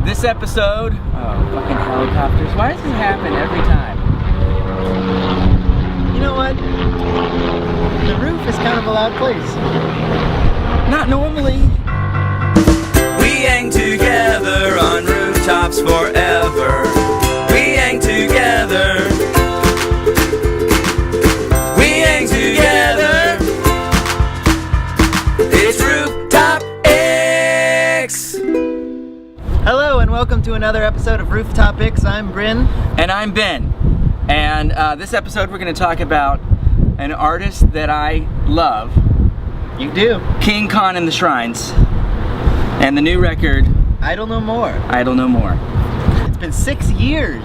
This episode, oh, fucking helicopters. Why does this happen every time? You know what? The roof is kind of a loud place. Not normally. We hang together on rooftops forever. We hang together. We hang together. It's Rooftop ICKS. Hello and welcome to another episode of Rooftop ICKS. I'm Bryn. And I'm Ben. And this episode we're going to talk about an artist that I love. You do. King Khan and the Shrines. And the new record, Idle No More. Idle No More. It's been 6 years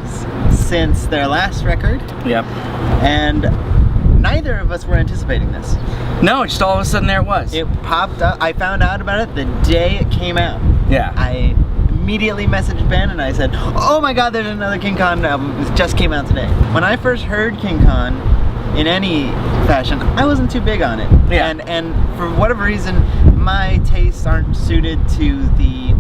since their last record. Yep. And neither of us were anticipating this. No, just all of a sudden there it was. It popped up. I found out about it the day it came out. Yeah. I immediately messaged Ben and I said, oh my god, there's another King Khan album. It just came out today. When I first heard King Khan in any fashion, I wasn't too big on it. Yeah. And for whatever reason, my tastes aren't suited to the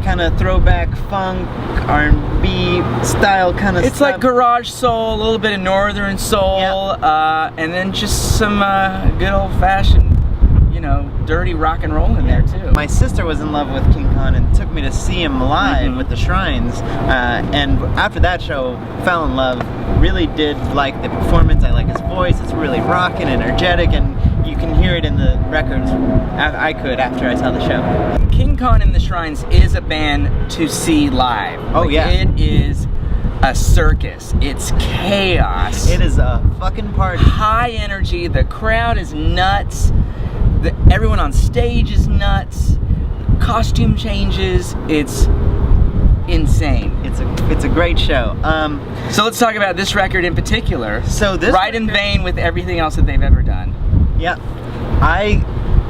kind of throwback funk, R&B style kind of stuff. It's like garage soul, a little bit of northern soul, Yeah. and then just some good old-fashioned, you know, dirty rock and roll in there too. My sister was in love with King Khan and took me to see him live with the Shrines, and after that show, fell in love. Really did like the performance. I like his voice. It's really rocking, energetic, and you can hear it in the records. I could after I saw the show. King Khan and the Shrines is a band to see live. Oh, yeah. It is a circus. It's chaos. It is a fucking party. High energy. The crowd is nuts. Everyone on stage is nuts. Costume changes. It's insane. It's a great show. So let's talk about this record in particular. So this right in record- vein with everything else that they've ever done. Yeah, I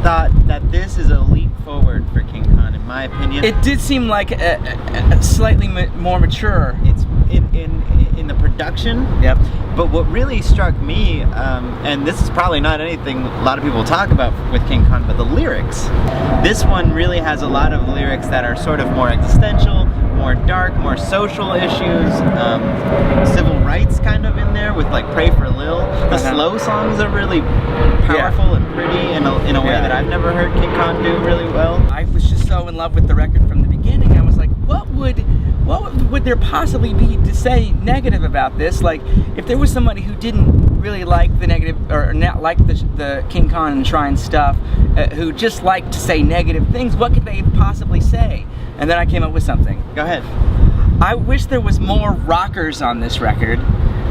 thought that this is a leap forward for King Khan, in my opinion. It did seem like a slightly more mature. It's in the production. Yep. But what really struck me, and this is probably not anything a lot of people talk about with King Khan, but the lyrics. This one really has a lot of lyrics that are sort of more existential, more dark, more social issues, civil rights kind of in there with like Pray for Lil. The slow songs are really powerful and pretty in a way that I've never heard King Khan do really well. I was just so in love with the record from the beginning. I was like, what would there possibly be to say negative about this? Like, if there was somebody who didn't really like the negative, or not like the King Khan and Shrine stuff, who just liked to say negative things, what could they possibly say? And then I came up with something. Go ahead. I wish there was more rockers on this record.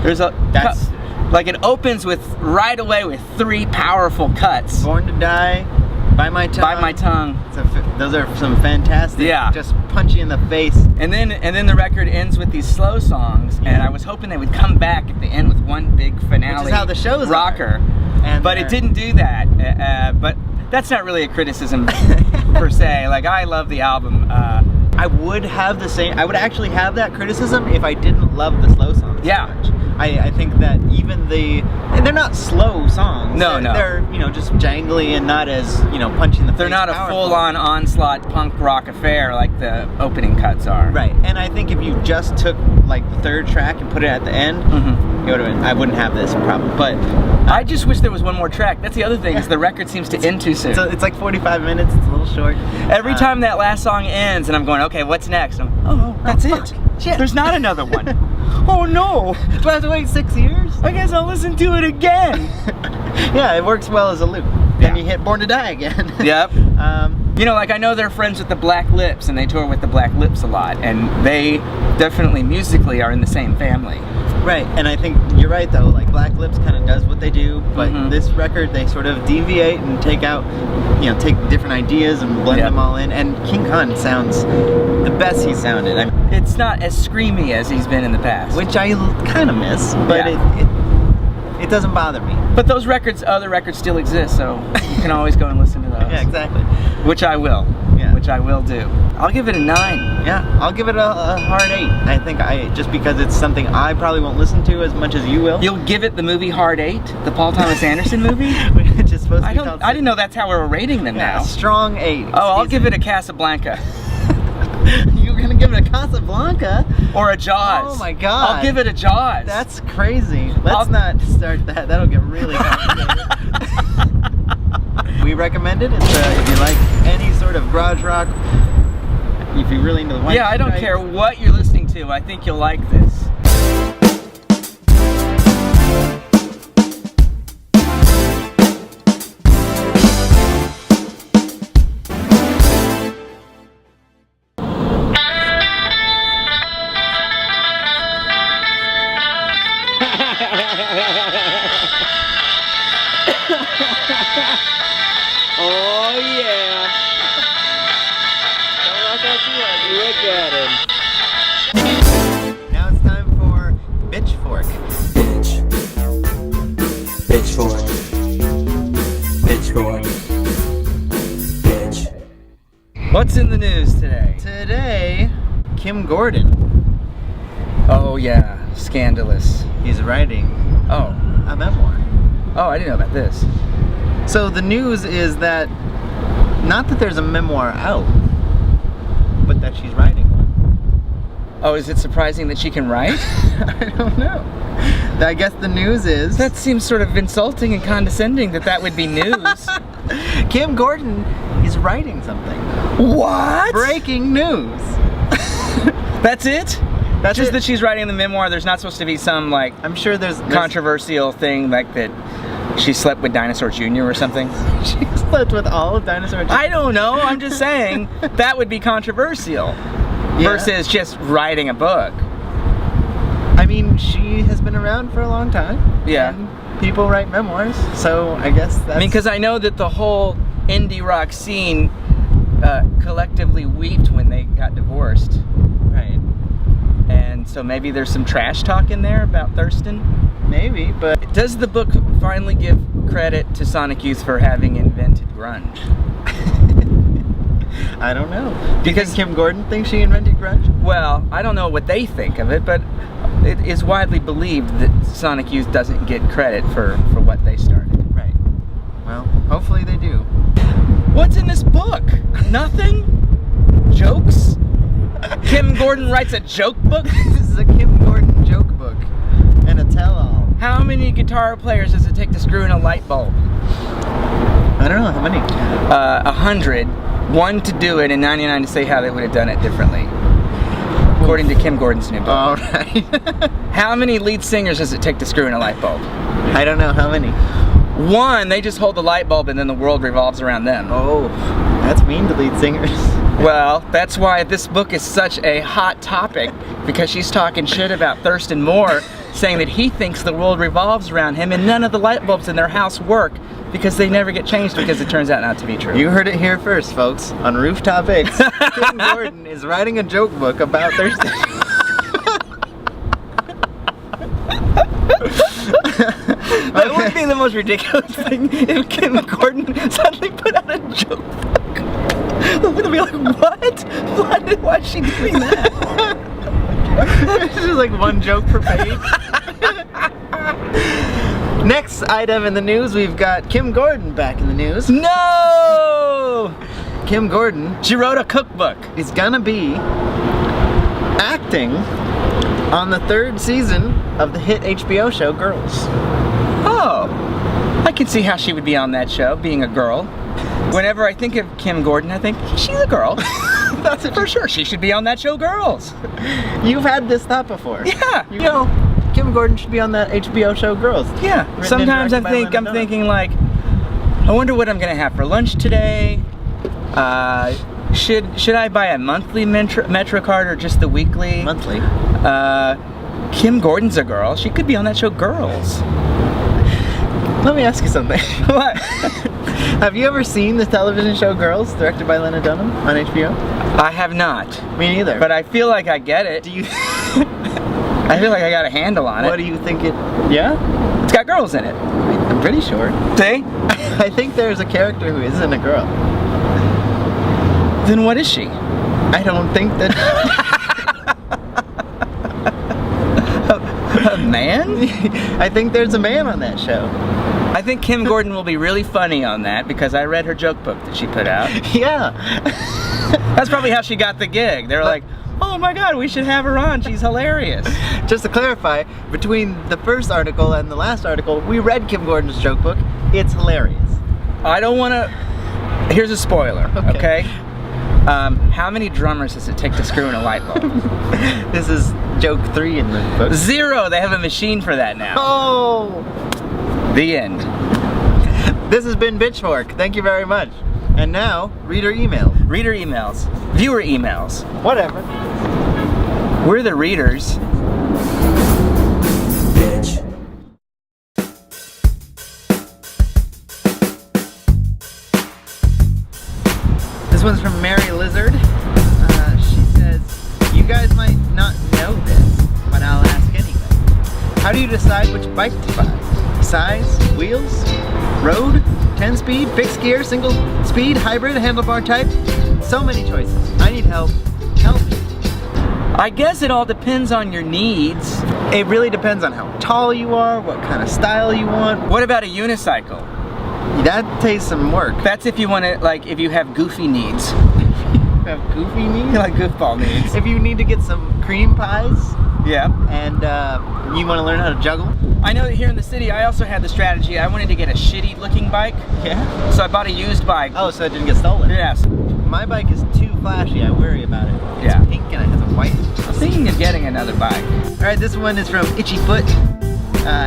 There's like it opens with right away with 3 powerful cuts. Born to Die, By My Tongue. By My Tongue. Those are some fantastic, just punch you in the face. And then the record ends with these slow songs, and I was hoping they would come back at the end with one big finale. Which is how the shows rocker. And but it didn't do that. But that's not really a criticism per se. Like, I love the album. I would have the same. I would actually have that criticism if I didn't love the slow songs so much. I think that even and they're not slow songs. No. They're just jangly and not as punching the face. They're not powerful. a full-on onslaught punk rock affair like the opening cuts are. Right. And I think if you just took like the 3rd track and put it at the end, it would have been. I wouldn't have this problem. But I just wish there was one more track. That's the other thing, is the record seems to end too soon. So it's like 45 minutes. It's a little short. Every time that last song ends, and I'm going, okay, what's next? That's it. Shit. There's not another one. Oh no! Do I have to wait 6 years? I guess I'll listen to it again. Yeah, it works well as a loop. Then you hit Born to Die again. Yep. Like, I know they're friends with the Black Lips, and they tour with the Black Lips a lot, and they definitely musically are in the same family. Right, and I think you're right though, like Black Lips kind of does what they do, but this record they sort of deviate and take out, take different ideas and blend them all in, and King Khan sounds the best he's sounded. It's not as screamy as he's been in the past. Which I kind of miss, but it doesn't bother me. But those other records still exist, so you can always go and listen to those. Yeah, exactly. Which I will. Yeah. Which I will do. I'll give it a 9. Yeah, I'll give it a hard 8. I think just because it's something I probably won't listen to as much as you will. You'll give it the movie Hard 8, the Paul Thomas Anderson movie? Which is supposed to be called... I didn't know that's how we're rating them now. Strong 8. Oh, I'll give it a Casablanca. You're gonna give it a Or a Jaws. Oh my God. I'll give it a Jaws. That's crazy. Let's not start that. That'll get really complicated. We recommend it. It's, if you like any sort of garage rock, if you're really into the white Yeah, I don't stripes. care what you're listening to. I think you'll like this. Oh yeah. Don't rock out too hard. Look at him. Now it's time for Bitchfork. Bitch. Pitchfork. Pitchfork. Bitch. What's in the news today? Today, Kim Gordon. Oh yeah, scandalous. He's writing Oh, a memoir. oh, I didn't know about this. So the news is that, not that there's a memoir out, but that she's writing one. Oh, is it surprising that she can write? I don't know. I guess the news is That seems sort of insulting and condescending that would be news. Kim Gordon is writing something. What? Breaking news. That's it? That's Just it. that she's writing the memoir. There's not supposed to be some like I'm sure there's controversial thing like that she slept with Dinosaur Jr. or something. She slept with all of Dinosaur Jr. I don't know. I'm just saying that would be controversial versus just writing a book. I mean, she has been around for a long time. Yeah. And people write memoirs, so I guess that's... I mean, because I know that the whole indie rock scene collectively wept when they got divorced. Right. And so maybe there's some trash talk in there about Thurston. Maybe, but... Does the book finally give credit to Sonic Youth for having invented grunge? I don't know. Because- Because Kim Gordon thinks she invented grunge? Well, I don't know what they think of it, but it is widely believed that Sonic Youth doesn't get credit for what they started. Right. Well, hopefully they do. What's in this book? Nothing? Jokes? Kim Gordon writes a joke book? This is a Kim Gordon joke book and a tell-all. How many guitar players does it take to screw in a light bulb? I don't know, how many? 100. 1 to do it and 99 to say how they would have done it differently. According to Kim Gordon's new book. All right. How many lead singers does it take to screw in a light bulb? I don't know, how many? 1, they just hold the light bulb and then the world revolves around them. Oh, that's mean to lead singers. Well, that's why this book is such a hot topic, because she's talking shit about Thurston Moore, saying that he thinks the world revolves around him and none of the light bulbs in their house work because they never get changed because it turns out not to be true. You heard it here first, folks, on Rooftop ICKS. Kim Gordon is writing a joke book about Thurston. That would be the most ridiculous thing if Kim Gordon suddenly put out a joke book. We'd be like, what? Why is she doing that? It's just like one joke per page. Next item in the news, we've got Kim Gordon back in the news. No! Kim Gordon She wrote a cookbook. is gonna be acting on the 3rd season of the hit HBO show Girls. Oh, I can see how she would be on that show, being a girl. Whenever I think of Kim Gordon, I think she's a girl. That's it. For sure, she should be on that show, Girls. You've had this thought before. Yeah. You know, Kim Gordon should be on that HBO show Girls. Yeah. Written and Sometimes directed by I'm Lena Dunham. thinking like, I wonder what I'm gonna have for lunch today. Should I buy a monthly Metro card or just the weekly? Monthly. Kim Gordon's a girl. She could be on that show, Girls. Let me ask you something. What? Have you ever seen the television show Girls, directed by Lena Dunham on HBO? I have not, Me neither. but I feel like I get it. do you? I feel like I got a handle on What it. do you think it? Yeah, It's got girls in it. I'm pretty sure. See? I think there's a character who isn't a girl. Then what is she? I don't think that. A man? I think there's a man on that show. I think Kim Gordon will be really funny on that because I read her joke book that she put out. Yeah. That's probably how she got the gig. They're like, Oh my God, we should have her on. She's hilarious. Just to clarify, between the first article and the last article, we read Kim Gordon's joke book. It's hilarious. I don't want to. Here's a spoiler, okay? How many drummers does it take to screw in a light bulb? This is joke 3 in the book. 0. They have a machine for that now. Oh! The end. This has been Bitchfork. Thank you very much. And now, reader email. Reader emails. Viewer emails. Whatever. We're the readers. Bitch. This one's from Mary Lizard. She says, you guys might not know this, but I'll ask anyway. How do you decide which bike to buy? Size? Wheels? Road? 10-speed? Fixed gear? Single speed? Hybrid? Handlebar type? So many choices. I need help. Help me. I guess it all depends on your needs. It really depends on how tall you are, what kind of style you want. What about a unicycle? That takes some work. That's if you want to, like, if you have goofy needs. You have goofy needs? Like goofball needs. If you need to get some cream pies. Yeah. And you want to learn how to juggle. I know that here in the city, I also had the strategy. I wanted to get a shitty looking bike. Yeah. So I bought a used bike. Oh, so it didn't get stolen? Yes. My bike is too flashy. I worry about it. It's Yeah. pink and it has a white. I'm thinking of getting another bike. All right, this one is from Itchy Foot.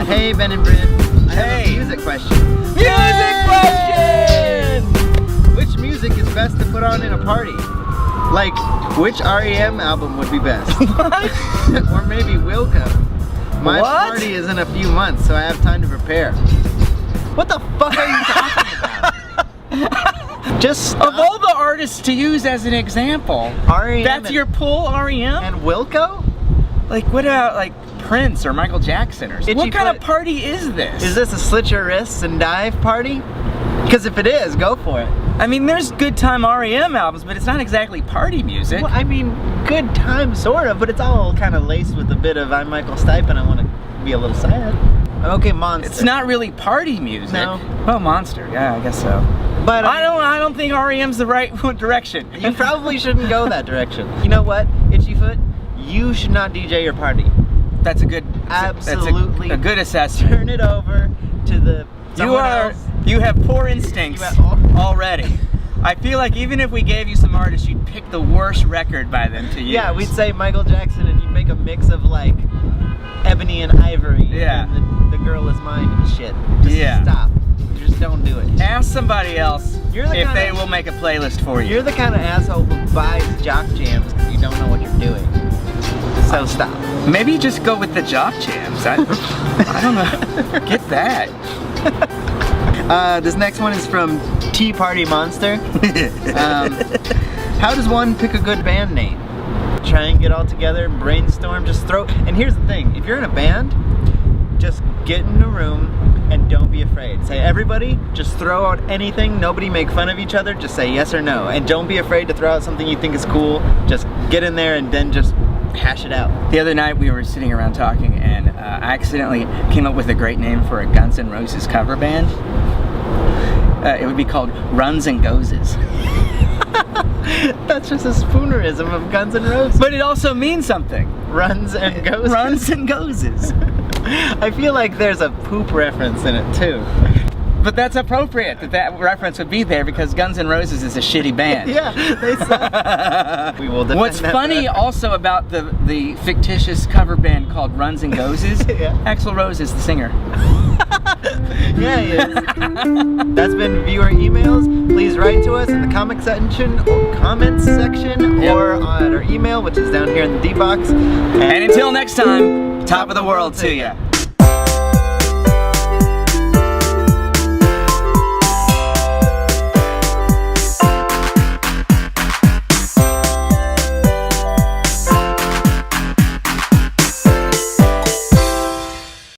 Hey, Ben and Bryn. I have a music question. Music question! Which music is best to put on in a party? Like, which REM album would be best? Or maybe Wilco. My What? party is in a few months, so I have time to prepare. What the fuck are you talking about? Just stop. Of all the artists to use as an example, REM that's and, your pull, REM? and Wilco? Like, what about, like, Prince or Michael Jackson or Itchy what kind Foot. of party is this? Is this a slit your wrists and dive party? Because if it is, go for it. I mean, there's good time REM albums, but it's not exactly party music. Well, I mean, good time, sort of, but it's all kind of laced with a bit of I'm Michael Stipe and I want to be a little sad. Okay, Monster. It's not really party music. No. Well, Monster, yeah, I guess so. But I don't think REM's the right direction. you probably shouldn't go that direction. You know what, Itchy Foot? You should not DJ your party. That's a good, Absolutely. that's a good assessment. Turn it over to the someone else. You have poor instincts already. I feel like even if we gave you some artists, you'd pick the worst record by them to use. Yeah, we'd say Michael Jackson and you'd make a mix of like Ebony and Ivory. Yeah. And the Girl Is Mine and shit. Just stop. Just don't do it. Ask somebody else You're the if kinda- they will make a playlist for you. You're the kind of asshole who buys jock jams because you don't know what you're doing. So stop. Maybe just go with the jock jams. I don't know. Get that. This next one is from Tea Party Monster. How does one pick a good band name? Try and get all together, brainstorm, just throw. And here's the thing, if you're in a band, just get in a room and don't be afraid. Say, everybody, just throw out anything. Nobody make fun of each other. Just say yes or no. And don't be afraid to throw out something you think is cool. Just get in there and then just hash it out. The other night we were sitting around talking and I accidentally came up with a great name for a Guns N' Roses cover band. It would be called Runs and Gozes. That's just a spoonerism of Guns N' Roses. But it also means something. Runs and goes. Runs and Gozes. I feel like there's a poop reference in it too. But that's appropriate that reference would be there because Guns N' Roses is a shitty band. Yeah, they suck. We will defend What's that funny reference. also about the fictitious cover band called Runs and Gozes, Yeah. Axl Rose is the singer. Yeah, he is. That's been viewer emails. Please write to us in the comments section or or at our email, which is down here in the D box. And until next time, top of the world to ya.